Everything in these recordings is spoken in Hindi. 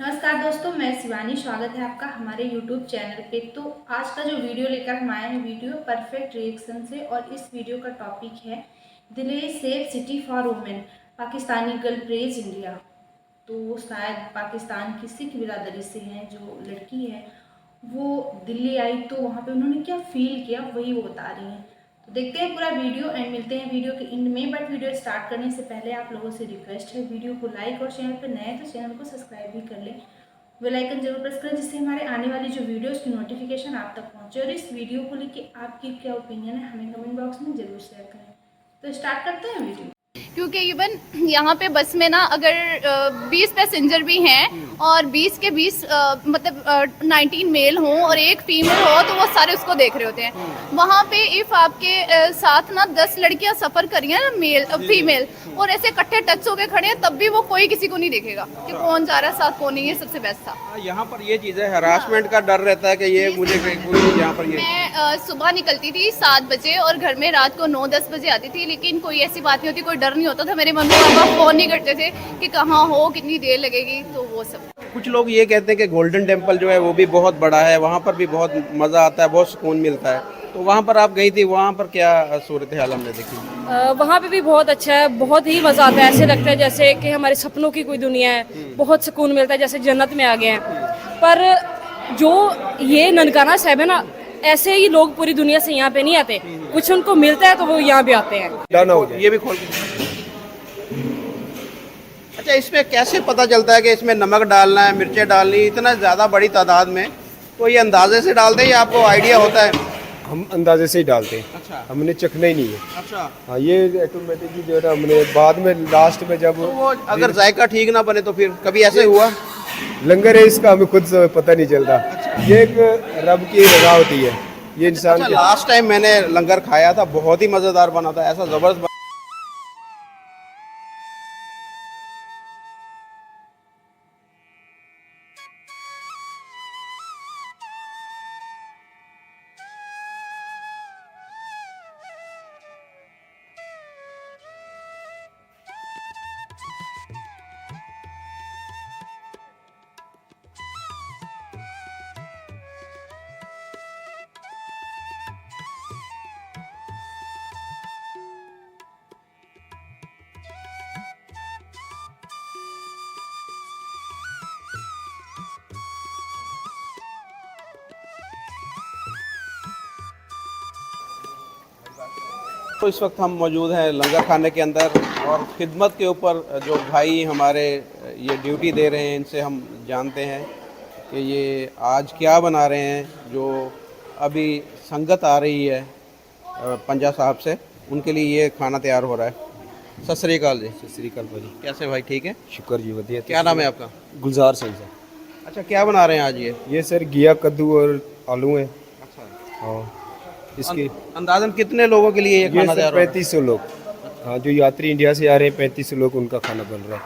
नमस्कार दोस्तों, मैं शिवानी। स्वागत है आपका हमारे YouTube चैनल पे। तो आज का जो वीडियो लेकर हम आए हैं, वीडियो परफेक्ट रिएक्शन से, और इस वीडियो का टॉपिक है Delhi safe city for women, Pakistani girl praise India. तो शायद पाकिस्तान की सिख बिरादरी से हैं जो लड़की है, वो दिल्ली आई तो वहाँ पे उन्होंने क्या फील किया वही वो बता रही हैं। तो देखते हैं पूरा वीडियो एंड मिलते हैं वीडियो के एंड में। बट वीडियो स्टार्ट करने से पहले आप लोगों से रिक्वेस्ट है, वीडियो को लाइक और चैनल पर नए हैं तो चैनल को सब्सक्राइब भी कर लें, बेल आइकन जरूर प्रेस करें जिससे हमारे आने वाली जो वीडियोस की नोटिफिकेशन आप तक पहुंचे। और इस वीडियो को लेके आपकी क्या ओपिनियन है हमें कमेंट बॉक्स में जरूर शेयर करें। तो स्टार्ट करते हैं वीडियो। क्योंकि इवन यहाँ पे बस में ना अगर 20 पैसेंजर भी हैं और 20 के 20 मतलब 19 मेल हों और एक फीमेल हो तो वो सारे उसको देख रहे होते हैं। वहाँ पे इफ़ आपके साथ ना 10 लड़कियाँ सफ़र कर रही हैं ना, मेल फीमेल, और ऐसे इकट्ठे टच होके खड़े हैं, तब भी वो कोई किसी को नहीं देखेगा कि कौन जा रहा है साथ कौन नहीं। ये सबसे बेस्ट था। यहाँ पर ये चीज़ है, हरासमेंट का डर रहता है कि ये मुझे कोई यहाँ पर ये। मैं सुबह निकलती थी 7 बजे और घर में रात को 9-10 बजे आती थी, लेकिन कोई ऐसी बात नहीं होती, कोई डर नहीं होता था। मेरे मम्मी पापा फ़ोन नहीं करते थे कि कहाँ हो, कितनी देर लगेगी, तो वो सब। कुछ लोग ये कहते हैं कि गोल्डन टेम्पल जो है वो भी बहुत बड़ा है, वहाँ पर भी बहुत मज़ा आता है, बहुत सुकून मिलता है। तो वहाँ पर आप गई थी, वहाँ पर क्या सूरत हाल हमने देखी? वहाँ पे भी बहुत अच्छा है, बहुत ही मज़ा आता है। ऐसे लगता है जैसे कि हमारे सपनों की कोई दुनिया है, बहुत सुकून मिलता है, जैसे जन्नत में आ गए हैं। पर जो ये ननकाना साहिब है ना, ऐसे ही लोग पूरी दुनिया से यहाँ पे नहीं आते, कुछ उनको मिलता है तो वो यहाँ भी आते हैं। डन हो गया, ये भी खोल। अच्छा, इसमें कैसे पता चलता है कि इसमें नमक डालना है, मिर्चें डालनी, इतना ज़्यादा बड़ी तादाद में? तो ये अंदाजे से डालते हैं या आपको आइडिया होता है? हम अंदाजे से ही डालते हैं। अच्छा। हमने चखना ही नहीं है। अच्छा। हाँ, ये ऑटोमेटिकली जो है ना, हमने बाद में लास्ट में जब तो वो अगर जायका ठीक ना बने तो फिर कभी ऐसे हुआ? लंगर है इसका, हमें खुद से पता नहीं चलता। ये एक रब की रजा होती है, ये इंसान अच्छा, लास्ट टाइम मैंने लंगर खाया था, बहुत ही मज़ेदार बना था, ऐसा ज़बरदस्त। तो इस वक्त हम मौजूद हैं लंगर खाने के अंदर, और खिदमत के ऊपर जो भाई हमारे ये ड्यूटी दे रहे हैं, इनसे हम जानते हैं कि ये आज क्या बना रहे हैं। जो अभी संगत आ रही है पंजा साहब से, उनके लिए ये खाना तैयार हो रहा है। सत श्री अकाल जी। सत श्री अकाल भाजी। कैसे भाई, ठीक है? शुक्र जी, वधिया। क्या नाम है आपका? गुलजार सिंह सर। अच्छा, क्या बना रहे हैं आज ये सर घिया, कद्दू और आलू हैं। अच्छा। हाँ, इसके अंदाजन कितने लोगों के लिए ये खाना तैयार हो रहा है? 3500 लोग। हाँ, जो यात्री इंडिया से आ रहे हैं 3500 लोग, उनका खाना बन रहा है।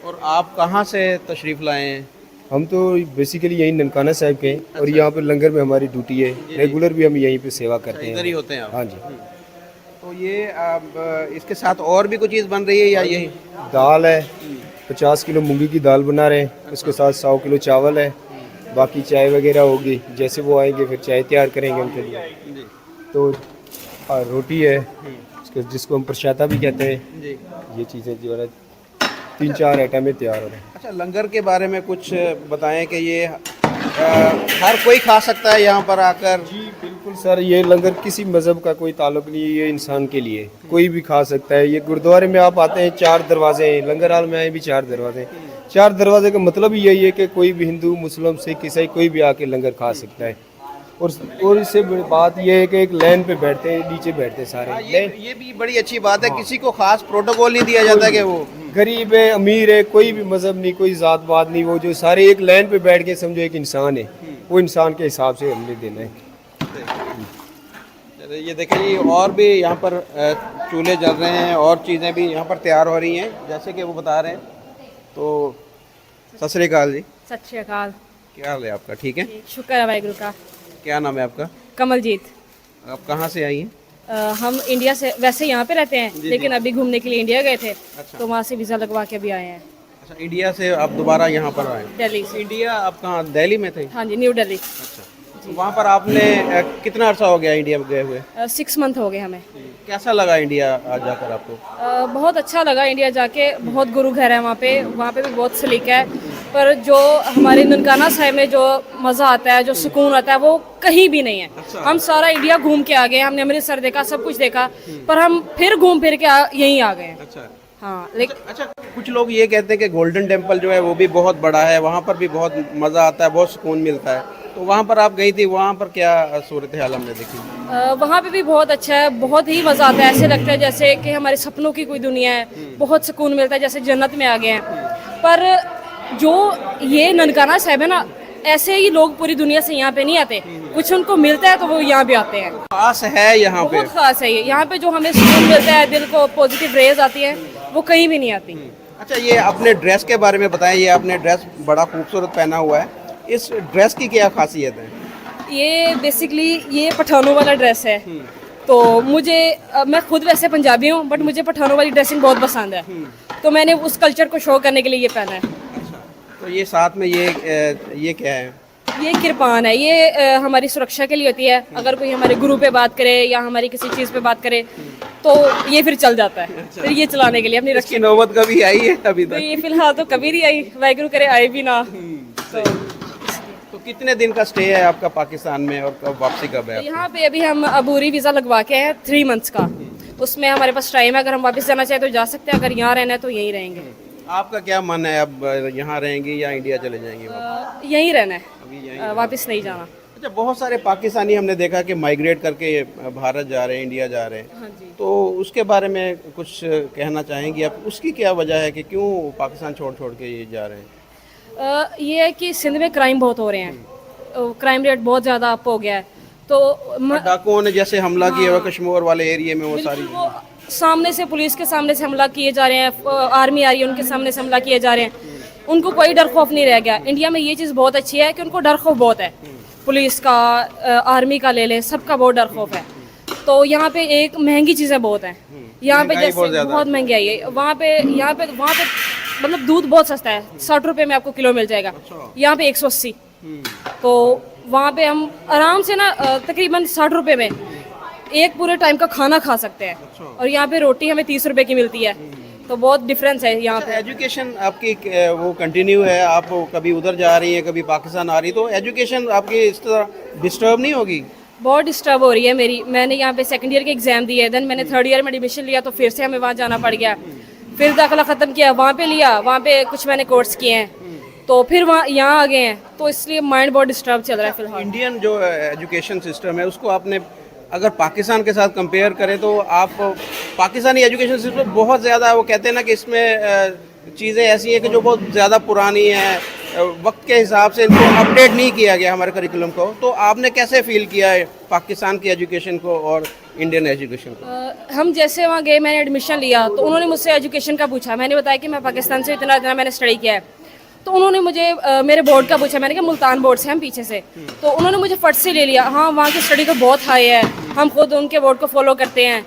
और आप कहाँ से तशरीफ़ लाए हैं? हम तो बेसिकली यहीं ननकाना साहिब के हैं, और यहाँ पर लंगर में हमारी ड्यूटी है, रेगुलर भी हम यहीं पे सेवा करते हैं। इधर ही होते हैं आप? हाँ जी। तो ये इसके साथ और भी कुछ चीज़ बन रही है या यही? दाल है, 50 किलो मूंगी की दाल बना रहे हैं, उसके साथ 100 किलो चावल है, बाकी चाय वगैरह होगी, जैसे वो आएंगे फिर चाय तैयार करेंगे उनके लिए। जी। तो रोटी है, जिसको हम प्रसादा भी कहते हैं। जी। ये चीज़ें जो है 3-4 आइटम में तैयार हो रहे हैं। अच्छा, लंगर के बारे में कुछ बताएं कि ये हर कोई खा सकता है यहाँ पर आकर? जी बिल्कुल सर, ये लंगर किसी मज़हब का कोई ताल्लुक नहीं है, ये इंसान के लिए कोई भी खा सकता है। ये गुरुद्वारे में आप आते हैं 4 दरवाजे हैं, लंगर हाल में आए भी 4 दरवाजे हैं। 4 दरवाजे का मतलब ही यही है कि कोई भी हिंदू, मुस्लिम, सिख, ईसाई कोई भी आके लंगर खा सकता है। और इससे बड़ी बात यह है कि एक लाइन पे बैठते हैं, नीचे बैठते हैं सारे। ये भी बड़ी अच्छी बात है। किसी को खास प्रोटोकॉल नहीं दिया जाता कि वो गरीब है, अमीर है, कोई भी मजहब नहीं, कोई जात पात नहीं, वो जो सारे एक लाइन पे बैठ के समझो एक इंसान है, वो इंसान के हिसाब से हमने देना है। ये देखिए, ये और भी यहाँ पर चूल्हे जल रहे हैं और चीज़ें भी यहाँ पर तैयार हो रही हैं, जैसे कि वो बता रहे हैं। तो सत श्री अकाल जी। सत श्री अकाल। क्या हाल है आपका? ठीक है, शुक्र है वाहिगुरू का। क्या नाम है आपका? कमलजीत। आप कहाँ से आई हैं? हम इंडिया से, वैसे यहाँ पे रहते हैं, लेकिन अभी घूमने के लिए इंडिया गए थे। अच्छा। तो वहाँ से वीज़ा लगवा के अभी आए हैं। अच्छा, इंडिया से आप दोबारा यहाँ पर आए? दिल्ली से। इंडिया आप कहाँ, दिल्ली में थे? हाँ जी, न्यू दिल्ली। अच्छा, तो वहाँ पर आपने कितना अर्सा हो गया इंडिया में गए हुए? 6 मंथ हो गए हमें। कैसा लगा इंडिया आज जाकर आपको? बहुत अच्छा लगा इंडिया जाके, बहुत गुरु घर है वहाँ पे भी बहुत सलीका है। पर जो हमारे ननकाना साहिब में जो मज़ा आता है, जो सुकून आता है, वो कहीं भी नहीं है। हम सारा इंडिया घूम के आ गए, हमने अमृतसर देखा, सब कुछ देखा, पर हम फिर घूम फिर के यहीं आ गए हैं। अच्छा हाँ, लेकिन अच्छा, कुछ लोग ये कहते हैं कि गोल्डन टेम्पल जो है वो भी बहुत बड़ा है, वहाँ पर भी बहुत मज़ा आता है, बहुत सुकून मिलता है, तो वहाँ पर आप गई थी, वहाँ पर क्या सूरत हाल हमने देखी? वहाँ पे भी बहुत अच्छा है, बहुत ही मज़ा आता है। ऐसे लगता है जैसे कि हमारे सपनों की कोई दुनिया है, बहुत सुकून मिलता है, जैसे जन्नत में आ गए हैं। पर जो ये ननकाना साहिब है ना, ऐसे ही लोग पूरी दुनिया से यहाँ पे नहीं आते, कुछ उनको मिलता है तो वो यहाँ पे आते हैं। खास है यहाँ पे? बहुत खास है ये, यहाँ पे जो हमें सुकून मिलता है, दिल को पॉजिटिव रेज आती है, वो कहीं भी नहीं आती। अच्छा, ये अपने ड्रेस के बारे में बताएं, ये आपने ड्रेस बड़ा खूबसूरत पहना हुआ है, इस ड्रेस की क्या खासियत है? ये बेसिकली ये पठानों वाला ड्रेस है। तो मुझे मैं खुद वैसे पंजाबी हूँ, बट मुझे पठानों वाली ड्रेसिंग बहुत पसंद है, तो मैंने उस कल्चर को शो करने के लिए ये पहना है। तो ये साथ में ये क्या है? ये किरपान है, ये हमारी सुरक्षा के लिए होती है। अगर कोई हमारे गुरु पे बात करे या हमारी किसी चीज़ पे बात करे तो ये फिर चल जाता है। फिर ये चलाने के लिए अपनी इसकी नौबत कभी आई है अभी तो तक? ये फिलहाल तो कभी नहीं आई, वाहिगुरु करे आए भी ना। तो कितने दिन का स्टे है आपका पाकिस्तान में और कब वापसी कब है आपकी? यहाँ पे अभी हम अबूरी वीज़ा लगवा के हैं 3 मंथ्स का, उसमें हमारे पास टाइम है, अगर हम वापस जाना चाहें तो जा सकते हैं, अगर यहाँ रहना है तो यहीं रहेंगे। आपका क्या मन है, अब यहाँ रहेंगी या इंडिया चले जाएंगी वापस? यहीं रहना अभी है, वापस नहीं जाना। अच्छा, बहुत सारे पाकिस्तानी हमने देखा कि माइग्रेट करके भारत जा रहे हैं, इंडिया जा रहे हैं, हाँ जी। तो उसके बारे में कुछ कहना चाहेंगी आप? उसकी क्या वजह है कि क्यों पाकिस्तान छोड़ छोड़ के ये जा रहे हैं? ये है कि सिंध में क्राइम बहुत हो रहे हैं, क्राइम रेट बहुत ज़्यादा अप हो गया है, तो डाकुओं ने जैसे हमला किया हुआ कश्मीर वाले एरिया में, वो सारी वो सामने से, पुलिस के सामने से हमला किए जा रहे हैं, आर्मी आ रही है उनके सामने से हमला किए जा रहे हैं, उनको कोई डर खौफ नहीं रह गया। इंडिया में ये चीज़ बहुत अच्छी है कि उनको डर खौफ बहुत है, पुलिस का, आर्मी का ले लें, सबका बहुत डर खौफ है। तो यहाँ पे एक महंगी चीज़ें बहुत हैं, यहाँ पे जैसे बहुत महंगाई है, वहाँ पे मतलब दूध बहुत सस्ता है, 60 रुपये में आपको किलो मिल जाएगा, यहाँ पे 180। तो वहाँ पे हम आराम से ना तकरीबन 60 रुपये में एक पूरे टाइम का खाना खा सकते हैं, और यहाँ पे रोटी हमें 30 रुपए की मिलती है, तो बहुत डिफरेंस है यहाँ पे। एजुकेशन आपकी वो कंटिन्यू है, आप कभी उधर जा रही हैं कभी पाकिस्तान आ रही, तो एजुकेशन आपकी इस तरह डिस्टर्ब नहीं होगी? बहुत डिस्टर्ब हो रही है मेरी। मैंने यहाँ पे सेकंड ईयर के एग्जाम दिए, देन मैंने 3rd ईयर में एडमिशन लिया, तो फिर से हमें वहाँ जाना पड़ गया, फिर दाखिला ख़त्म किया, वहाँ पे लिया, वहाँ पे कुछ मैंने कोर्स किए हैं, तो फिर वहाँ यहाँ आ गए हैं, तो इसलिए माइंड बहुत डिस्टर्ब चल रहा है फिलहाल। इंडियन जो एजुकेशन सिस्टम है उसको आपने अगर पाकिस्तान के साथ कंपेयर करें तो आप पाकिस्तानी एजुकेशन सिस्टम बहुत ज़्यादा, वो कहते हैं ना कि इसमें चीज़ें ऐसी हैं कि जो बहुत ज़्यादा पुरानी हैं, वक्त के हिसाब से इनको अपडेट नहीं किया गया हमारे करिकुलम को, तो आपने कैसे फील किया है पाकिस्तान की एजुकेशन को और इंडियन एजुकेशन को? हम जैसे वहाँ गए, मैंने एडमिशन लिया, तो उन्होंने मुझसे एजुकेशन का पूछा, मैंने बताया कि मैं पाकिस्तान से इतना मैंने स्टडी किया है, तो उन्होंने मुझे मेरे बोर्ड का पूछा, मैंने कहा मुल्तान बोर्ड से हम पीछे से, तो उन्होंने मुझे फट से ले लिया। हाँ, वहाँ की स्टडी तो बहुत हाई है, हम खुद उनके बोर्ड को फॉलो करते हैं,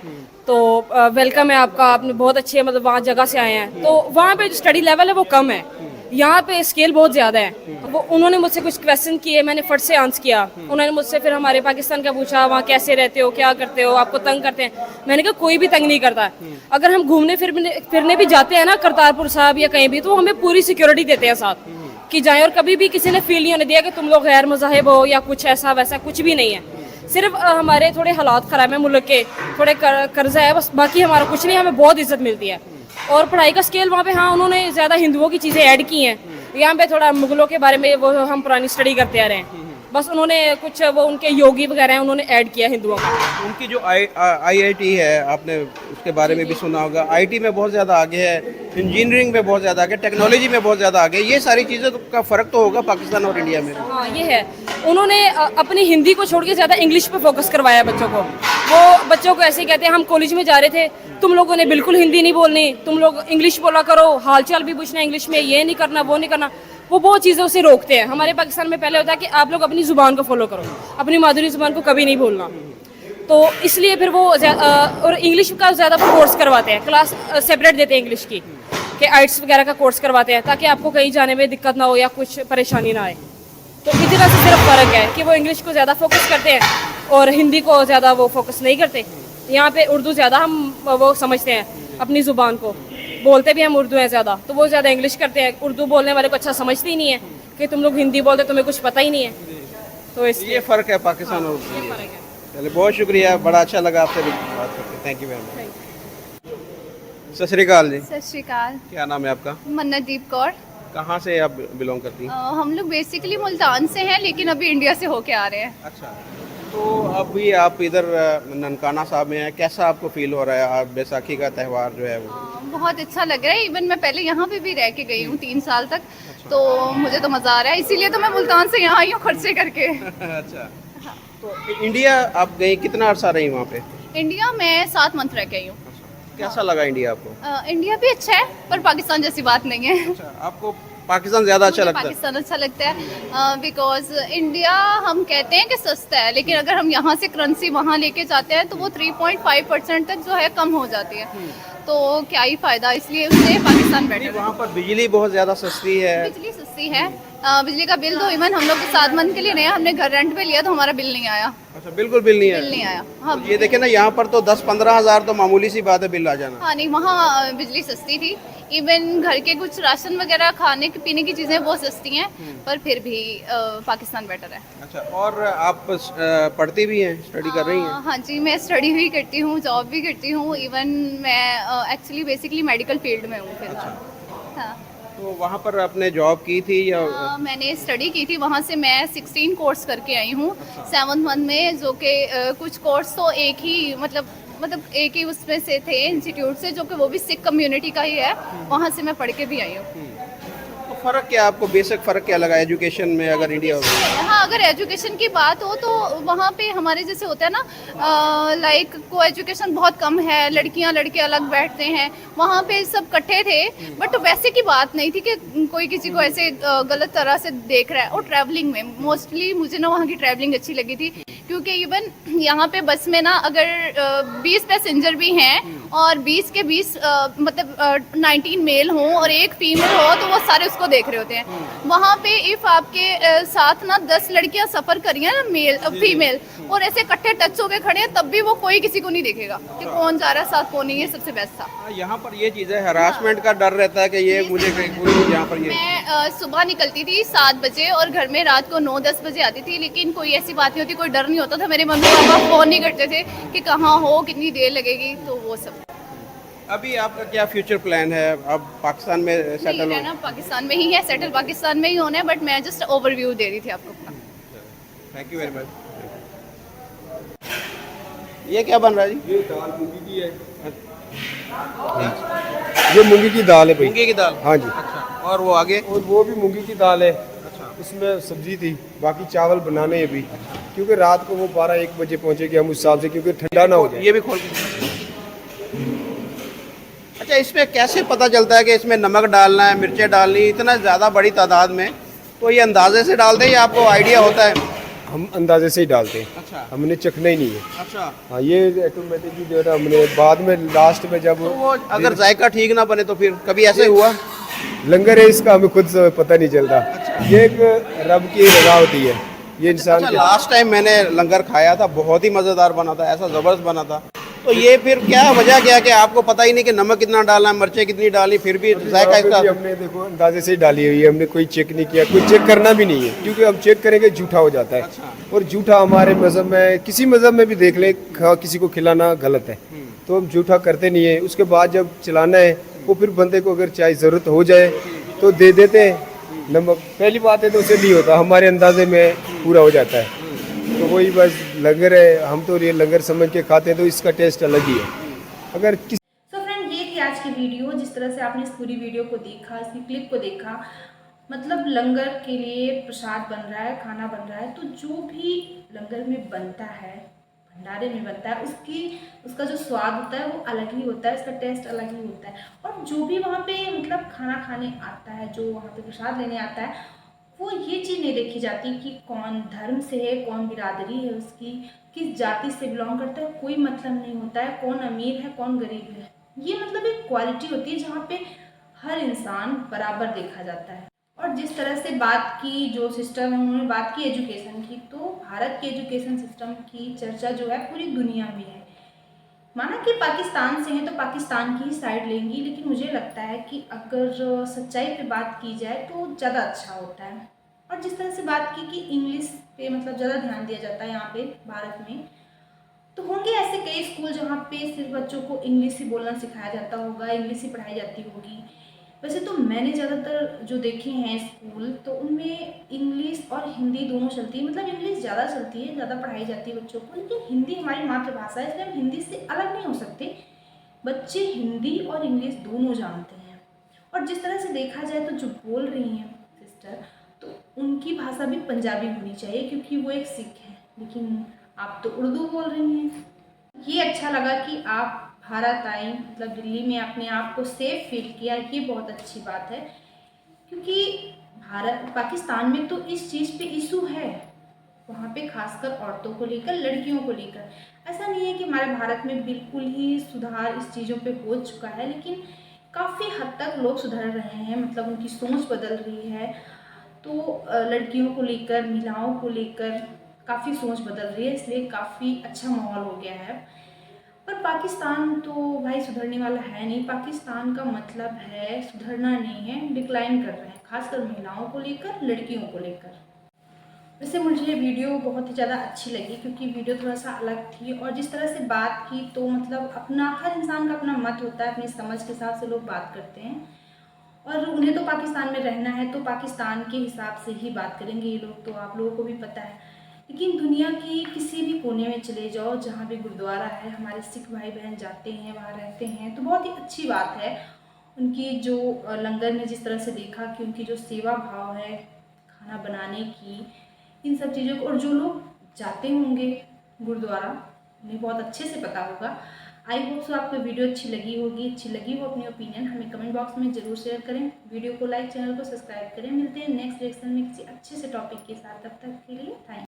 तो वेलकम है आपका, आपने बहुत अच्छे मतलब वहाँ जगह से आए हैं। तो वहाँ पे जो स्टडी लेवल है वो कम है, यहाँ पे स्केल बहुत ज़्यादा है। वो उन्होंने मुझसे कुछ क्वेश्चन किए, मैंने फट से आंसर किया। उन्होंने मुझसे फिर हमारे पाकिस्तान का पूछा, वहाँ कैसे रहते हो, क्या करते हो, आपको तंग करते हैं? मैंने कहा कोई भी तंग नहीं करता। अगर हम घूमने फिरने भी जाते हैं ना, करतारपुर साहब या कहीं भी, तो हमें पूरी सिक्योरिटी देते हैं साथ कि जाएं, और कभी भी किसी ने फील नहीं होने दिया कि तुम लोग गैर मज़ाहिब हो या कुछ ऐसा वैसा, कुछ भी नहीं है। सिर्फ हमारे थोड़े हालात ख़राब हैं मुल्क के, थोड़े कर्जा है बस, बाकी हमारा कुछ नहीं, हमें बहुत इज्जत मिलती है। और पढ़ाई का स्केल वहाँ पे, हाँ, उन्होंने ज़्यादा हिंदुओं की चीज़ें ऐड की हैं, यहाँ पे थोड़ा मुगलों के बारे में वो हम पुरानी स्टडी करते आ रहे हैं, बस उन्होंने कुछ वो उनके योगी वगैरह हैं, उन्होंने ऐड किया हिंदुओं का। उनकी जो IIT है, आपने उसके बारे में भी सुना होगा, IT में बहुत ज़्यादा आगे है, इंजीनियरिंग में बहुत ज़्यादा आगे, टेक्नोलॉजी में बहुत ज़्यादा आगे, ये सारी चीज़ें का फ़र्क तो होगा पाकिस्तान और इंडिया में। हाँ, ये है, उन्होंने अपनी हिंदी को छोड़ के ज़्यादा इंग्लिश पे फोकस करवाया बच्चों को। वो बच्चों को ऐसे ही कहते हैं, हम कॉलेज में जा रहे थे, तुम लोगों ने बिल्कुल हिंदी नहीं बोलनी, तुम लोग इंग्लिश बोला करो, हालचाल भी पूछना इंग्लिश में, ये नहीं करना, वो नहीं करना। वो बहुत चीज़ें उसे रोकते हैं। हमारे पाकिस्तान में पहले होता है कि आप लोग अपनी ज़ुबान को फॉलो करो, अपनी मादरी ज़ुबान को कभी नहीं भूलना, तो इसलिए फिर वो और इंग्लिश का ज़्यादा कोर्स करवाते हैं, क्लास सेपरेट देते हैं इंग्लिश की, कि आइट्स वगैरह का कोर्स करवाते हैं ताकि आपको कहीं जाने में दिक्कत ना हो या कुछ परेशानी ना आए। तो इतना से सिर्फ फ़र्क है कि वो इंग्लिश को ज़्यादा फोकस करते हैं और हिंदी को ज़्यादा वो फोकस नहीं करते। यहाँ पे उर्दू ज़्यादा हम वो समझते हैं अपनी ज़ुबान को, बोलते भी हम उर्दू हैं ज़्यादा, तो वो ज़्यादा इंग्लिश करते हैं। उर्दू बोलने वाले को अच्छा समझते ही नहीं है कि तुम लोग हिंदी बोलते तुम्हें कुछ पता ही नहीं है। तो इसलिए ये फ़र्क है पाकिस्तान और ये फ़र्क है। चलिए बहुत शुक्रिया, बड़ा अच्छा लगा आपसे बात करके। Thank you very much. सत श्री अकाल जी, सत श्रीकाल। क्या नाम है आपका? मन्नतदीप कौर। कहाँ से आप बिलोंग करती हैं? हम लोग बेसिकली मुल्तान से हैं लेकिन अभी इंडिया से होके आ रहे हैं। अच्छा, तो अभी आप इधर ननकाना साहब में हैं, कैसा आपको फील हो रहा है? आप बैसाखी का त्यौहार जो है वो बहुत अच्छा लग रहा है। इवन मैं पहले यहाँ पे भी रह के गई हूँ 3 साल तक, तो मुझे तो मज़ा आ रहा है, इसीलिए तो मैं मुल्तान से यहाँ आई हूँ खर्चे करके। अच्छा, तो इंडिया आप गई, कितना अर्सा रही वहाँ पे? इंडिया में 7 मंथ रह के आई हूँ। कैसा लगा इंडिया आपको? इंडिया भी अच्छा है पर पाकिस्तान जैसी बात नहीं है। अच्छा, आपको पाकिस्तान ज़्यादा अच्छा मुझे लगता है? पाकिस्तान अच्छा लगता है बिकॉज इंडिया हम कहते हैं कि सस्ता है, लेकिन अगर हम यहाँ से करेंसी वहाँ लेके जाते हैं तो वो 3.5% तक जो है कम हो जाती है, तो क्या ही फ़ायदा, इसलिए उससे पाकिस्तान बेटर है। वहाँ पर बिजली बहुत ज़्यादा सस्ती है। बिजली सस्ती है, बिजली का बिल तो इवन हम लोग 7 मंथ के लिए नया हमने घर रेंट पे लिया तो हमारा बिल नहीं आया। अच्छा, बिल्कुल बिल नहीं है? बिल नहीं आया। हाँ, ये देखे ना, यहाँ पर तो 10-15 हज़ार तो मामूली सी बात है बिल आ जाना। हाँ नहीं, वहाँ बिजली सस्ती थी। इवन घर के कुछ राशन वगैरह खाने की पीने की चीज़ें बहुत सस्ती हैं, पर फिर भी पाकिस्तान बेटर है। अच्छा, और आप पढ़ती भी हैं, स्टडी कर रही हैं? हाँ जी, मैं स्टडी भी करती हूँ, जॉब भी करती हूँ। इवन मैं एक्चुअली बेसिकली मेडिकल फील्ड में हूँ फिलहाल। हाँ, तो वहाँ पर आपने जॉब की थी या? मैंने स्टडी की थी, वहाँ से मैं 16 कोर्स करके आई हूँ 7th मंथ में, जो कि कुछ कोर्स तो एक ही मतलब एक ही उसमें से थे इंस्टीट्यूट से, जो कि वो भी सिख कम्युनिटी का ही है, वहाँ से मैं पढ़ के भी आई हूँ। तो फ़र्क क्या आपको, बेसिक फ़र्क क्या लगा एजुकेशन में अगर इंडिया हो? हाँ, अगर एजुकेशन की बात हो तो वहाँ पे हमारे जैसे होता है ना, लाइक को एजुकेशन बहुत कम है, लड़कियाँ लड़के अलग बैठते हैं, वहाँ पे सब इकट्ठे थे, बट वैसे की बात नहीं थी कि कोई किसी को ऐसे गलत तरह से देख रहा है। और ट्रैवलिंग में मोस्टली मुझे ना वहाँ की ट्रैवलिंग अच्छी लगी थी, क्योंकि इवन यहाँ पे बस में ना अगर 20 पैसेंजर भी हैं और 20 के 20 मतलब 19 मेल हों और एक फीमेल हो तो वो सारे उसको देख रहे होते हैं। वहाँ पे इफ़ आपके साथ ना 10 लड़कियाँ सफ़र करी हैं ना, मेल फीमेल, और ऐसे इकट्ठे टच होके खड़े हैं, तब भी वो कोई किसी को नहीं देखेगा कि कौन जा रहा है साथ कौन नहीं। ये सबसे बेस्ट था। यहाँ पर ये चीज़ है, हरासमेंट का डर रहता है कि ये मुझे कहीं यहाँ पर ये। मैं सुबह निकलती थी 7 बजे और घर में रात को 9-10 बजे आती थी, लेकिन कोई ऐसी बात नहीं होती, कोई डर नहीं होता था। मेरे मम्मी पापा फ़ोन नहीं करते थे कि कहाँ हो, कितनी देर लगेगी, तो वो सब। अभी आपका क्या फ्यूचर प्लान है? अब पाकिस्तान में सेटल हो? रहना पाकिस्तान में ही है, सेटल पाकिस्तान में ही होना है, बट मैं जस्ट ओवरव्यू दे रही थी आपको। Thank you very much. ये क्या बन रहा है जी? ये दाल मूंगी की है। ये मूंगी की दाल है भाई। मूंगी की दाल? हाँ जी। अच्छा, और वो आगे? और वो भी मूंगी की दाल है। अच्छा, उसमें सब्जी थी, बाकी चावल बनाने हैं अभी, क्योंकि रात को वो 12-1 बजे पहुंचेगी हम उस हिसाब से, क्योंकि ठंडा ना हो जाए। ये भी खोल के। अच्छा, इसमें कैसे पता चलता है कि इसमें नमक डालना है, मिर्चें डालनी, इतना ज़्यादा बड़ी तादाद में? तो ये अंदाजे से डालते हैं या आपको आइडिया होता है? हम अंदाजे से ही डालते हैं। अच्छा हमने चखना ही नहीं है। अच्छा, हाँ, ये ऑटोमेटिकली जो है ना, हमने बाद में लास्ट में जब तो वो अगर जायका ठीक ना बने तो फिर कभी ऐसे हुआ? लंगर है इसका हमें खुद से पता नहीं चलता। ये एक रब की रजा होती है, ये इंसान अच्छा, के। लास्ट टाइम मैंने लंगर खाया था, बहुत ही मज़ेदार बना था, ऐसा ज़बरदस्त बना था। तो ये फिर क्या वजह क्या कि आपको पता ही नहीं कि नमक कितना डालना है, मिर्चें कितनी डाली, फिर भी जायका इसका? हमने देखो अंदाजे से ही डाली हुई है, हमने कोई चेक नहीं किया, कोई चेक करना भी नहीं है, क्योंकि हम चेक करेंगे झूठा हो जाता है। और झूठा हमारे मज़हब में, किसी मज़हब में भी देख ले, किसी को खिलाना गलत है, तो हम झूठा करते नहीं है। उसके बाद जब चलाना है, वो फिर बंदे को अगर चाहे ज़रूरत हो जाए तो दे देते हैं नमक। पहली बात है तो उसे नहीं होता, हमारे अंदाजे में पूरा हो जाता है। तो वही बस लंगर है, हम तो ये लंगर समझ के खाते हैं, तो इसका टेस्ट अलग ही है। अगर किस सो फ्रेंड, ये थी आज की वीडियो। जिस तरह से आपने इस पूरी वीडियो को देखा, इसकी क्लिप को देखा, मतलब लंगर के लिए प्रसाद बन रहा है, खाना बन रहा है, तो जो भी लंगर में बनता है, भंडारे में बनता है, उसका जो स्वाद होता है वो अलग ही होता है, इसका टेस्ट अलग ही होता है। और जो भी वहाँ पे मतलब खाना खाने आता है, जो वहाँ पे प्रसाद लेने आता है, वो ये चीज़ नहीं देखी जाती कि कौन धर्म से है, कौन बिरादरी है उसकी, किस जाति से बिलोंग करता है, कोई मतलब नहीं होता है, कौन अमीर है कौन गरीब है। ये मतलब एक क्वालिटी होती है जहाँ पे हर इंसान बराबर देखा जाता है। और जिस तरह से बात की जो सिस्टम है, उन्होंने बात की एजुकेशन की, तो भारत के एजुकेशन सिस्टम की चर्चा जो है पूरी दुनिया में है। माना कि पाकिस्तान से हैं तो पाकिस्तान की ही साइड लेंगी, लेकिन मुझे लगता है कि अगर सच्चाई पे बात की जाए तो ज़्यादा अच्छा होता है। और जिस तरह से बात की कि इंग्लिश पे मतलब ज़्यादा ध्यान दिया जाता है यहाँ पे भारत में, तो होंगे ऐसे कई स्कूल जहाँ पे सिर्फ बच्चों को इंग्लिश ही बोलना सिखाया जाता होगा, इंग्लिश ही पढ़ाई जाती होगी। वैसे तो मैंने ज़्यादातर जो देखे हैं स्कूल, तो उनमें इंग्लिश और हिंदी दोनों चलती है। मतलब इंग्लिश ज़्यादा चलती है, ज़्यादा पढ़ाई जाती है बच्चों को, लेकिन हिंदी हमारी मातृभाषा है, इसलिए हम हिंदी से अलग नहीं हो सकते। बच्चे हिंदी और इंग्लिश दोनों जानते हैं। और जिस तरह से देखा जाए तो जो बोल रही हैं सिस्टर, तो उनकी भाषा भी पंजाबी होनी चाहिए क्योंकि वो एक सिख है, लेकिन आप तो उर्दू बोल रही हैं। ये अच्छा लगा कि आप भारत आई, मतलब दिल्ली में अपने आप को सेफ फील किया, ये बहुत अच्छी बात है। क्योंकि भारत पाकिस्तान में तो इस चीज़ पे इशू है, वहाँ पे खासकर औरतों को लेकर, लड़कियों को लेकर। ऐसा नहीं है कि हमारे भारत में बिल्कुल ही सुधार इस चीज़ों पे हो चुका है, लेकिन काफ़ी हद तक लोग सुधर रहे हैं, मतलब उनकी सोच बदल रही है। तो लड़कियों को लेकर, महिलाओं को लेकर काफ़ी सोच बदल रही है, इसलिए काफ़ी अच्छा माहौल हो गया है। पर पाकिस्तान तो भाई सुधरने वाला है नहीं। पाकिस्तान का मतलब है सुधरना नहीं है, डिक्लाइन कर रहे हैं, खासकर महिलाओं को लेकर, लड़कियों को लेकर। वैसे मुझे ये वीडियो बहुत ही ज़्यादा अच्छी लगी क्योंकि वीडियो थोड़ा सा अलग थी, और जिस तरह से बात की तो मतलब अपना, हर इंसान का अपना मत होता है, अपनी समझ के हिसाब से लोग बात करते हैं। और उन्हें तो पाकिस्तान में रहना है तो पाकिस्तान के हिसाब से ही बात करेंगे ये लोग, तो आप लोगों को भी पता है। लेकिन दुनिया की किसी भी कोने में चले जाओ, जहाँ भी गुरुद्वारा है, हमारे सिख भाई बहन जाते हैं, वहाँ रहते हैं, तो बहुत ही अच्छी बात है। उनकी जो लंगर में जिस तरह से देखा कि उनकी जो सेवा भाव है खाना बनाने की, इन सब चीज़ों को, और जो लोग जाते होंगे गुरुद्वारा उन्हें बहुत अच्छे से पता होगा। आई होप सो आपको वीडियो अच्छी लगी हो अपनी ओपिनियन हमें कमेंट बॉक्स में ज़रूर शेयर करें। वीडियो को लाइक, चैनल को सब्सक्राइब करें। मिलते हैं नेक्स्ट रिएक्शन में किसी अच्छे से टॉपिक के साथ, तब तक के लिए थैंक यू।